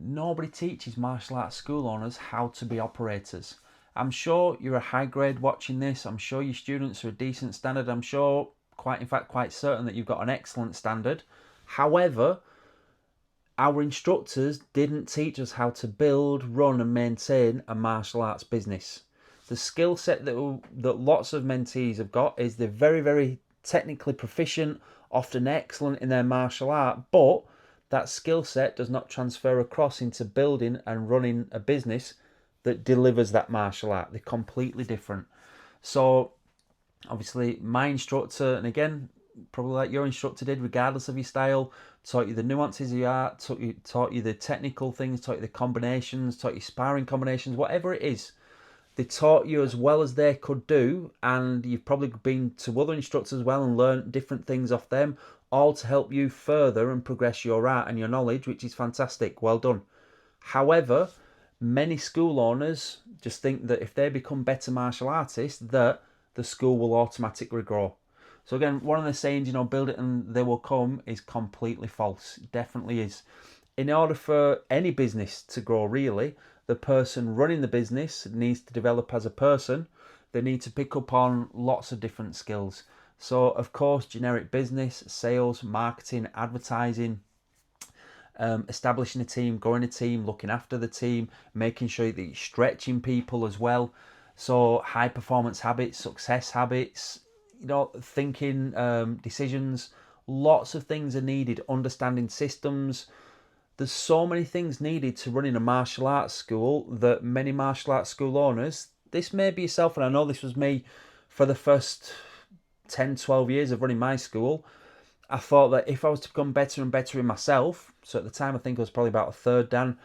nobody teaches martial arts school owners how to be operators. I'm sure you're a high grade watching this. I'm sure your students are a decent standard. I'm sure, quite certain that you've got an excellent standard. However, our instructors didn't teach us how to build, run, and maintain a martial arts business. The skill set that lots of mentees have got is they're very, very technically proficient, often excellent in their martial art, but that skill set does not transfer across into building and running a business that delivers that martial art. They're completely different. So obviously my instructor, and again, probably like your instructor did, regardless of your style, taught you the nuances of your art, taught you the technical things, taught you the combinations, taught you sparring combinations, whatever it is. They taught you as well as they could do, and you've probably been to other instructors as well and learned different things off them, all to help you further and progress your art and your knowledge, which is fantastic. Well done. However, many school owners just think that if they become better martial artists, that the school will automatically grow. So again, one of the sayings, build it and they will come, is completely false. It definitely is. In order for any business to grow, really, the person running the business needs to develop as a person. They need to pick up on lots of different skills. So, of course, generic business, sales, marketing, advertising, establishing a team, growing a team, looking after the team, making sure that you're stretching people as well. So, high performance habits, success habits, thinking, decisions, lots of things are needed, understanding systems. There's so many things needed to running a martial arts school that many martial arts school owners, this may be yourself, and I know this was me for the first 10, 12 years of running my school. I thought that if I was to become better and better in myself, so at the time I think I was probably about a third Dan,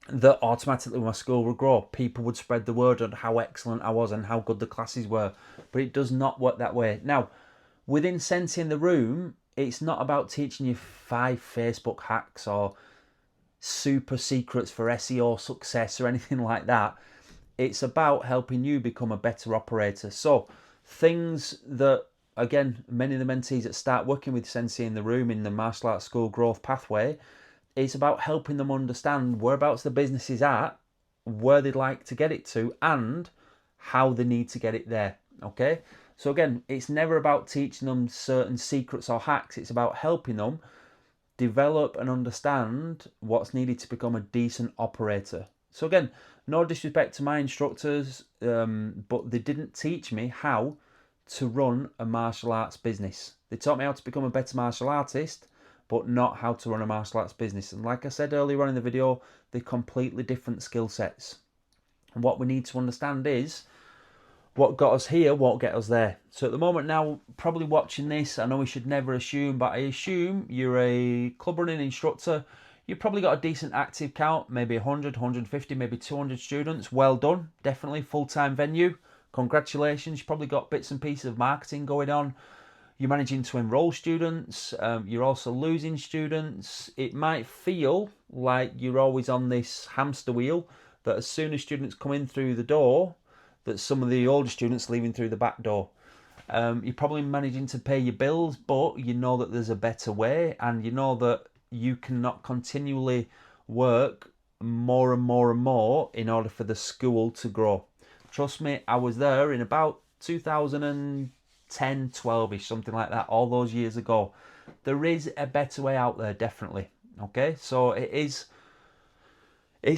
that automatically my school would grow. People would spread the word on how excellent I was and how good the classes were. But it does not work that way. Now, within Sensei in the Room, it's not about teaching you 5 Facebook hacks or super secrets for SEO success or anything like that. It's about helping you become a better operator. So things that, again, many of the mentees that start working with Sensei in the Room in the martial arts school growth pathway, it's about helping them understand whereabouts the business is at, where they'd like to get it to, and how they need to get it there. Okay? So again, it's never about teaching them certain secrets or hacks. It's about helping them develop and understand what's needed to become a decent operator. So again, no disrespect to my instructors, but they didn't teach me how to run a martial arts business. They taught me how to become a better martial artist, but not how to run a martial arts business. And like I said earlier on in the video, they're completely different skill sets. And what we need to understand is what got us here won't get us there. So at the moment now, probably watching this, I know we should never assume, but I assume you're a club running instructor. You've probably got a decent active count, maybe 100, 150, maybe 200 students. Well done, definitely full-time venue. Congratulations, you've probably got bits and pieces of marketing going on. You're managing to enroll students. You're also losing students. It might feel like you're always on this hamster wheel, that as soon as students come in through the door, that some of the older students leaving through the back door. You're probably managing to pay your bills, but you know that there's a better way, and you know that you cannot continually work more and more and more in order for the school to grow. Trust me, I was there in about 2010, 12ish, something like that, all those years ago. There is a better way out there, definitely. Okay, so it's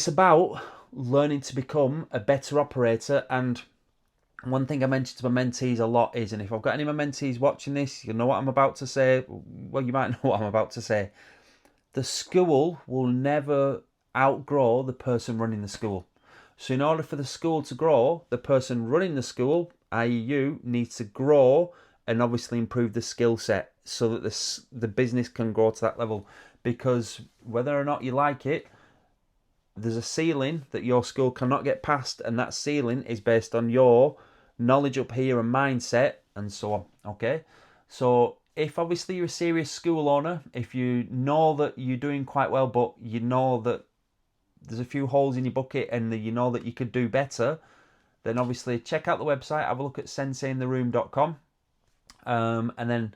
about learning to become a better operator. And one thing I mentioned to my mentees a lot is, and if I've got any of my mentees watching this, you know what I'm about to say. Well, you might know what I'm about to say. The school will never outgrow the person running the school. So in order for the school to grow, the person running the school, i.e. you, needs to grow and obviously improve the skill set so that the business can grow to that level. Because whether or not you like it, there's a ceiling that your school cannot get past, and that ceiling is based on your knowledge up here and mindset and so on. Okay, so if obviously you're a serious school owner, if you know that you're doing quite well, but you know that there's a few holes in your bucket and you know that you could do better, then obviously check out the website, have a look at senseiintheroom.com, and then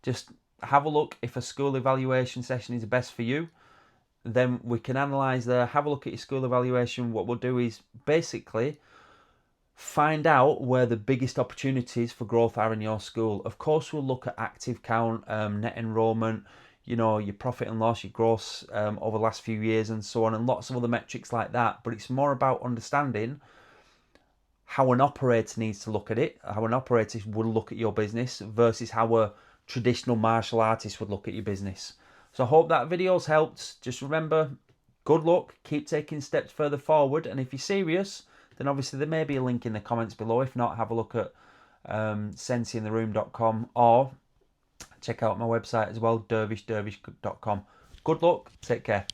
just have a look if a school evaluation session is the best for you. then we can analyse there, have a look at your school evaluation. What we'll do is basically find out where the biggest opportunities for growth are in your school. Of course, we'll look at active count, net enrollment, you know, your profit and loss, your gross over the last few years and so on, and lots of other metrics like that. But it's more about understanding how an operator needs to look at it, how an operator would look at your business versus how a traditional martial artist would look at your business. So I hope that video's helped. Just remember, good luck, keep taking steps further forward, and if you're serious, then obviously there may be a link in the comments below. If not, have a look at senseiintheroom.com or check out my website as well, dervishdervish.com. Good luck, take care.